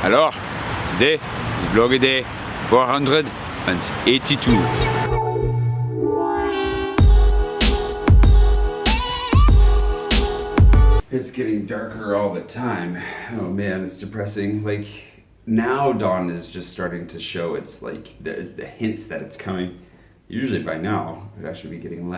Alors, today is vlog day 482. It's getting darker all the time. Oh man, it's depressing. Like now dawn is just starting to show its like the hints that it's coming. Usually by now, it actually be getting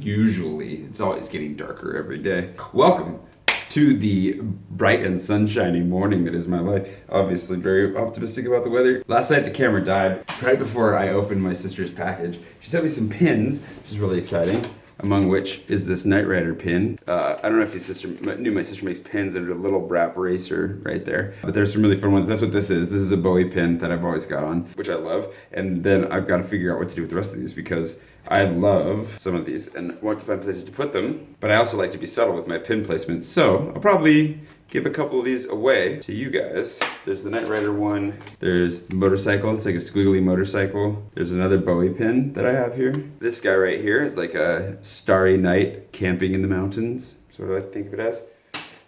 usually it's always getting darker every day. Welcome to the bright and sunshiny morning that is my life. Obviously very optimistic about the weather. Last night the camera died right before I opened my sister's package. She sent me some pins, which is really exciting, among which is this Knight Rider pin. I don't know if your sister knew my sister makes pins and a little wrap eraser right there. But there's some really fun ones. That's what this is. This is a Bowie pin that I've always got on, which I love. And then I've got to figure out what to do with the rest of these because I love some of these and want to find places to put them. But I also like to be subtle with my pin placement. So I'll probably give a couple of these away to you guys. There's the Knight Rider one. There's the motorcycle. It's like a squiggly motorcycle. There's another Bowie pin that I have here. This guy right here is like a starry night camping in the mountains. That's what I like to think of it as.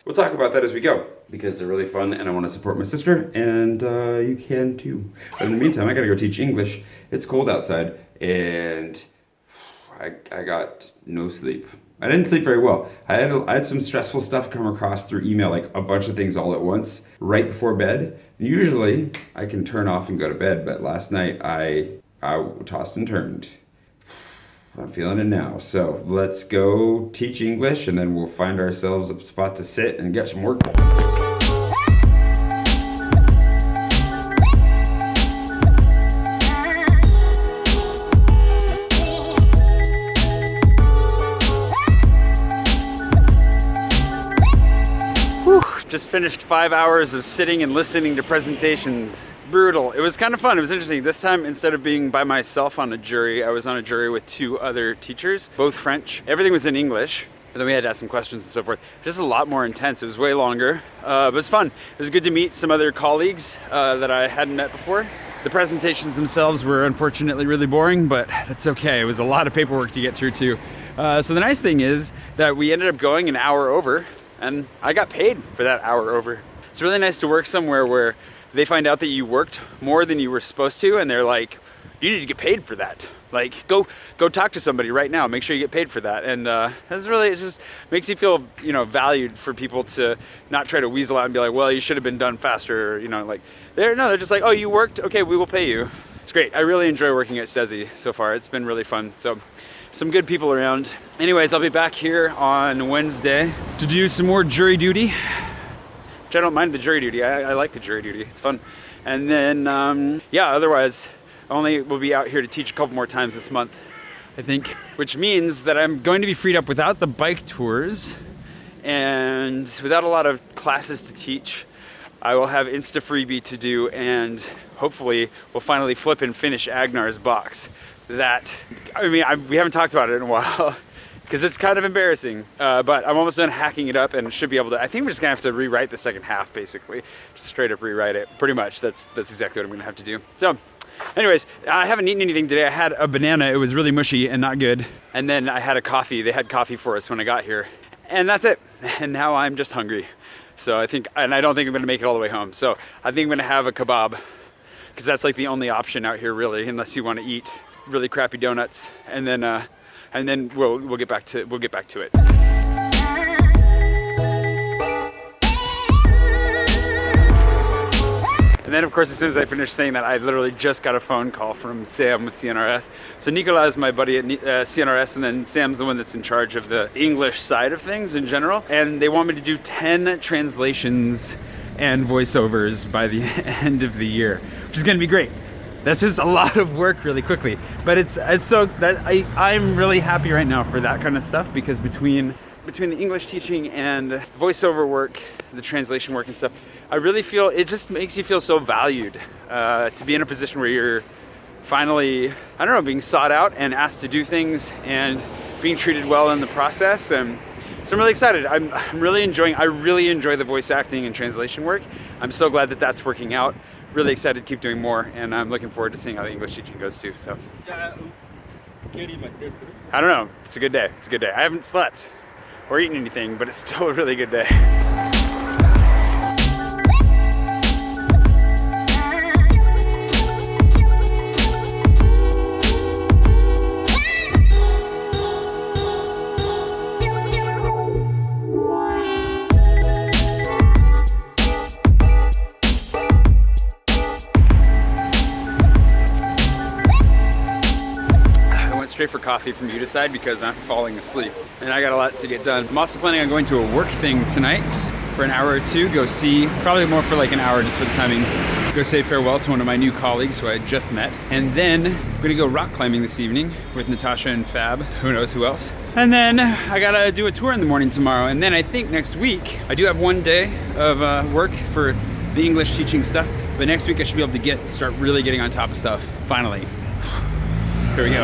We'll talk about that as we go because they're really fun and I want to support my sister and you can too. But in the meantime, I gotta go teach English. It's cold outside and I got no sleep. I didn't sleep very well. I had some stressful stuff come across through email, like a bunch of things all at once, right before bed. And usually I can turn off and go to bed, but last night I tossed and turned. I'm feeling it now. So let's go teach English and then we'll find ourselves a spot to sit and get some work done. Just finished 5 hours of sitting and listening to presentations. Brutal. It was kind of fun. It was interesting. This time, instead of being by myself on a jury, I was on a jury with 2 other teachers, both French. Everything was in English, but then we had to ask some questions and so forth. Just a lot more intense. It was way longer, but it was fun. It was good to meet some other colleagues that I hadn't met before. The presentations themselves were unfortunately really boring, but that's okay. It was a lot of paperwork to get through too. So the nice thing is that we ended up going an hour over, and I got paid for that hour over. It's really nice to work somewhere where they find out that you worked more than you were supposed to, and they're like, you need to get paid for that. Like, go talk to somebody right now, make sure you get paid for that. And it just makes you feel, valued for people to not try to weasel out and be like, well, you should have been done faster, like, they're just like, oh, you worked? Okay, we will pay you. It's great. I really enjoy working at Stesi so far. It's been really fun. So, some good people around. Anyways, I'll be back here on Wednesday to do some more jury duty, which I don't mind the jury duty. I like the jury duty. It's fun. And then, otherwise, I only will be out here to teach a couple more times this month, I think, which means that I'm going to be freed up without the bike tours and without a lot of classes to teach. I will have Insta freebie to do, and hopefully we'll finally flip and finish Agnar's box. We haven't talked about it in a while because it's kind of embarrassing, but I'm almost done hacking it up and should be able to. I think we're just gonna have to rewrite the second half, basically, just straight up rewrite it. Pretty much, that's exactly what I'm gonna have to do. So, anyways, I haven't eaten anything today. I had a banana. It was really mushy and not good. And then I had a coffee. They had coffee for us when I got here, and that's it. And now I'm just hungry. So I don't think I'm gonna make it all the way home. So I think I'm gonna have a kebab because that's like the only option out here, really, unless you want to eat really crappy donuts, and then we'll get back to it. And then, of course, as soon as I finished saying that, I literally just got a phone call from Sam with CNRS. So Nicola is my buddy at CNRS, and then Sam's the one that's in charge of the English side of things in general. And they want me to do 10 translations and voiceovers by the end of the year, which is going to be great. That's just a lot of work really quickly, but it's so that I'm really happy right now for that kind of stuff because between the English teaching and voiceover work, the translation work and stuff, I really feel it just makes you feel so valued to be in a position where you're finally, being sought out and asked to do things and being treated well in the process. And so I'm really excited. I really enjoy the voice acting and translation work. I'm so glad that that's working out. Really excited to keep doing more, and I'm looking forward to seeing how the English teaching goes too. So I don't know. It's a good day. I haven't slept or eaten anything, but it's still a really good day. straight for coffee from Uticide because I'm falling asleep and I got a lot to get done. I'm also planning on going to a work thing tonight just for an hour or two, go see, probably more for like an hour just for the timing, go say farewell to one of my new colleagues who I just met. And then I'm gonna go rock climbing this evening with Natasha and Fab, who knows who else. And then I gotta do a tour in the morning tomorrow. And then I think next week, I do have one day of work for the English teaching stuff, but next week I should be able to start really getting on top of stuff, finally. Here we go.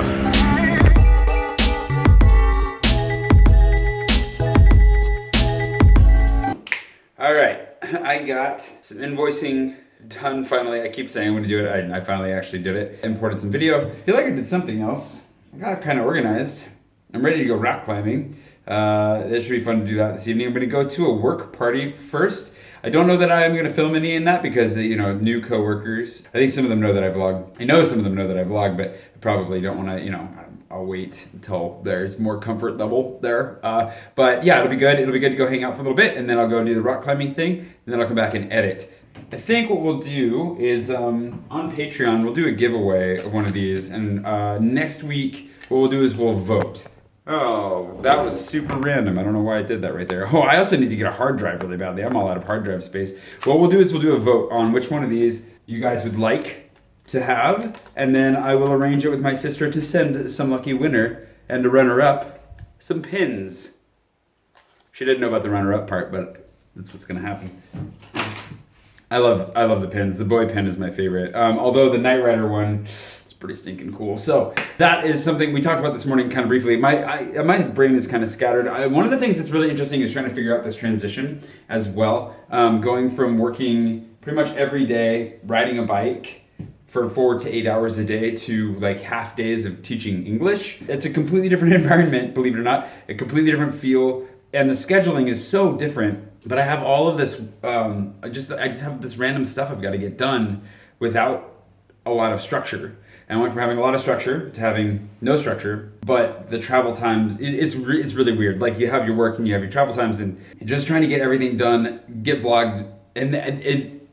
All right, I got some invoicing done finally. I keep saying I'm gonna do it. I finally actually did it. Imported some video. I feel like I did something else. I got kind of organized. I'm ready to go rock climbing. It should be fun to do that this evening. I'm gonna go to a work party first. I don't know that I'm gonna film any in that because, you know, new coworkers. I think some of them know that I vlog. I know some of them know that I vlog, but I probably don't wanna, you know, I'll wait until there's more comfort level there. But yeah, it'll be good. It'll be good to go hang out for a little bit, and then I'll go do the rock climbing thing, and then I'll come back and edit. I think what we'll do is on Patreon, we'll do a giveaway of one of these, and next week, what we'll do is we'll vote. Oh, that was super random. I don't know why I did that right there. Oh, I also need to get a hard drive really badly. I'm all out of hard drive space. What we'll do is we'll do a vote on which one of these you guys would like to have, and then I will arrange it with my sister to send some lucky winner and a runner-up some pins. She didn't know about the runner-up part, but that's what's gonna happen. I love the pins. The boy pin is my favorite. Although the Knight Rider one, pretty stinking cool. So that is something we talked about this morning kind of briefly. My brain is kind of scattered. One of the things that's really interesting is trying to figure out this transition as well. Going from working pretty much every day, riding a bike for 4 to 8 hours a day to like half days of teaching English. It's a completely different environment, believe it or not, a completely different feel. And the scheduling is so different, but I have all of this, I just have this random stuff I've got to get done without a lot of structure. And I went from having a lot of structure to having no structure, but the travel times, it's really weird. Like you have your work and you have your travel times and just trying to get everything done, get vlogged. And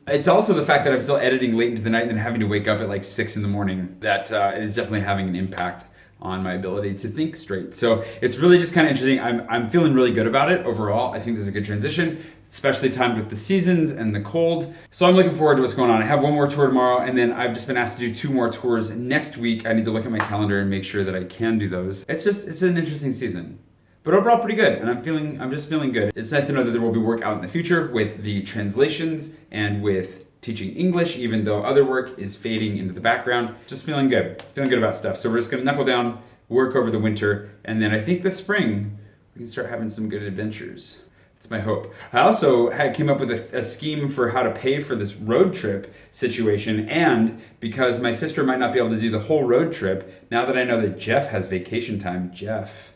it's also the fact that I'm still editing late into the night and then having to wake up at like 6 in the morning that is definitely having an impact on my ability to think straight. So it's really just kind of interesting. I'm feeling really good about it overall. I think this is a good transition, especially timed with the seasons and the cold. So I'm looking forward to what's going on. I have one more tour tomorrow, and then I've just been asked to do 2 more tours next week. I need to look at my calendar and make sure that I can do those. It's an interesting season, but overall pretty good. And I'm just feeling good. It's nice to know that there will be work out in the future with the translations and with teaching English, even though other work is fading into the background. Just feeling good about stuff. So we're just gonna knuckle down, work over the winter, and then I think this spring, we can start having some good adventures. That's my hope. I also came up with a scheme for how to pay for this road trip situation, and because my sister might not be able to do the whole road trip, now that I know that Jeff has vacation time, Jeff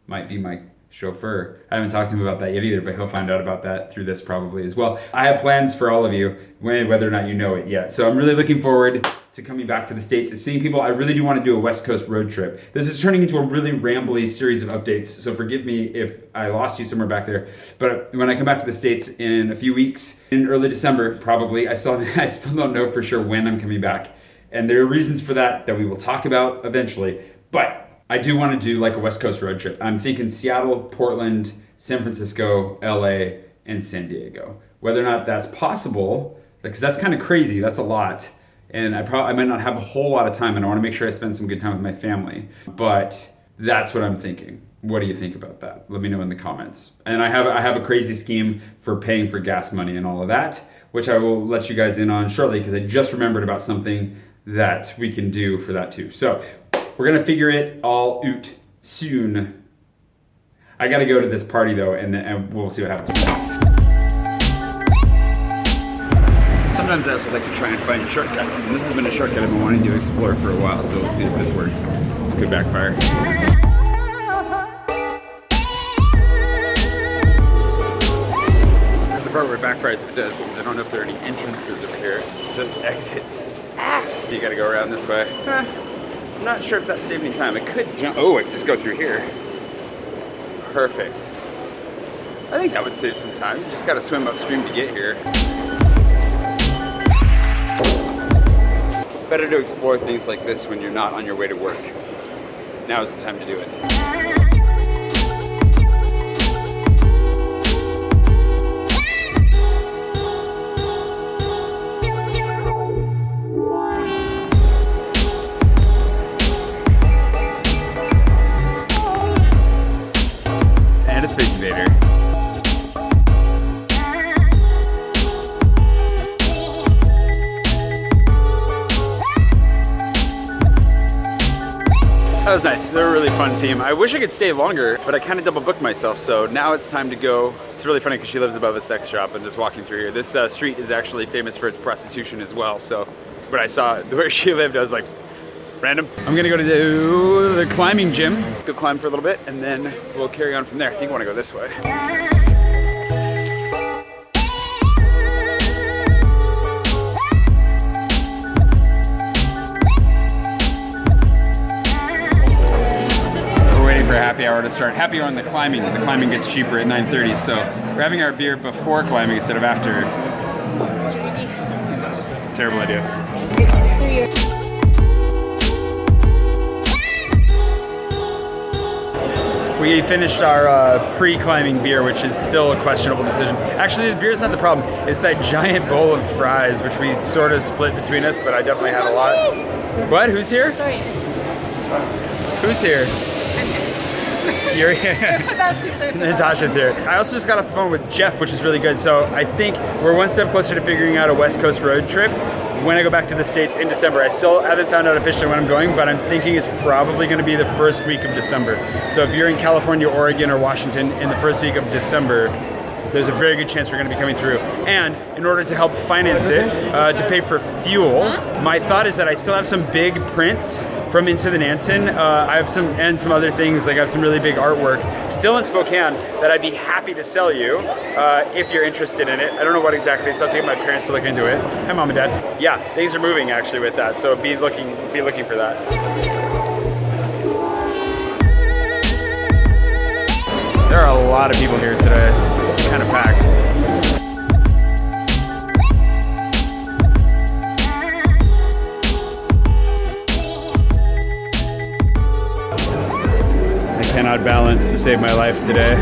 might be my chauffeur. I haven't talked to him about that yet either, but he'll find out about that through this probably as well. I have plans for all of you, whether or not you know it yet. So I'm really looking forward to coming back to the States and seeing people. I really do want to do a West Coast road trip. This is turning into a really rambly series of updates, so forgive me if I lost you somewhere back there. But when I come back to the States in a few weeks, in early December probably, I still don't know for sure when I'm coming back. And there are reasons for that we will talk about eventually. But I do want to do like a West Coast road trip. I'm thinking Seattle, Portland, San Francisco, LA, and San Diego. Whether or not that's possible, because that's kind of crazy, that's a lot. And I might not have a whole lot of time, and I want to make sure I spend some good time with my family. But that's what I'm thinking. What do you think about that? Let me know in the comments. And I have a crazy scheme for paying for gas money and all of that, which I will let you guys in on shortly, because I just remembered about something that we can do for that too. So we're gonna figure it all out soon. I gotta go to this party though, and we'll see what happens. Sometimes I also like to try and find shortcuts, and this has been a shortcut I've been wanting to explore for a while, so we'll see if this works. This could backfire. This is the part where it backfires if it does, because I don't know if there are any entrances over here, just exits. You gotta go around this way. I'm not sure if that saved any time. I could jump. Oh, I could just go through here. Perfect. I think that would save some time. You just gotta swim upstream to get here. Better to explore things like this when you're not on your way to work. now is the time to do it. And a Space Invader. That was nice. They're a really fun team. I wish I could stay longer, but I kind of double booked myself, so now it's time to go. It's really funny because she lives above a sex shop and just walking through here. This street is actually famous for its prostitution as well, so when I saw where she lived, I was like, random. I'm gonna go to the climbing gym, go climb for a little bit, and then we'll carry on from there. I think I wanna go this way. For happy hour to start. Happy hour on the climbing. The climbing gets cheaper at 9:30, so we're having our beer before climbing instead of after. Terrible idea. We finished our pre-climbing beer, which is still a questionable decision. Actually, the beer's not the problem. It's that giant bowl of fries, which we sort of split between us, but I definitely had a lot. What? Who's here? Sorry. Who's here? You're here. Natasha's here. I also just got off the phone with Jeff, which is really good. So I think we're one step closer to figuring out a West Coast road trip when I go back to the States in December. I still haven't found out officially when I'm going, but I'm thinking it's probably going to be the first week of December. So if you're in California, Oregon, or Washington in the first week of December, there's a very good chance we're going to be coming through. And in order to help finance it, to pay for fuel, my thought is that I still have some big prints from Into the Nanton. I have some other things, like I have some really big artwork still in Spokane that I'd be happy to sell you if you're interested in it. I don't know what exactly, so I'll take my parents to look into it. Hi, Mom and Dad. Yeah, things are moving actually with that, so be looking for that. There are a lot of people here today. It's kind of packed. I cannot balance to save my life today.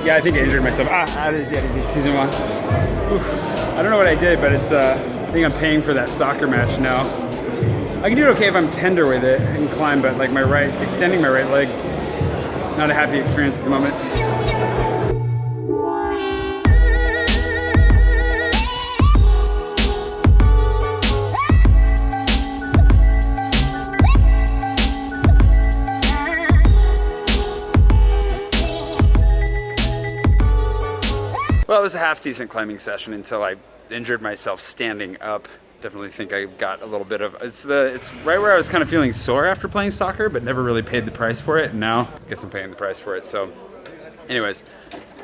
Yeah, I think I injured myself. Excuse me, Mom. I don't know what I did, but it's, I think I'm paying for that soccer match now. I can do it okay if I'm tender with it and climb, but like extending my right leg, not a happy experience at the moment. Well, it was a half decent climbing session until I injured myself standing up. Definitely think I got a little bit of, it's right where I was kind of feeling sore after playing soccer, but never really paid the price for it. And now I guess I'm paying the price for it. So anyways,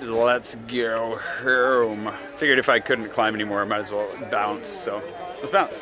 let's go home. Figured if I couldn't climb anymore, I might as well bounce. So let's bounce.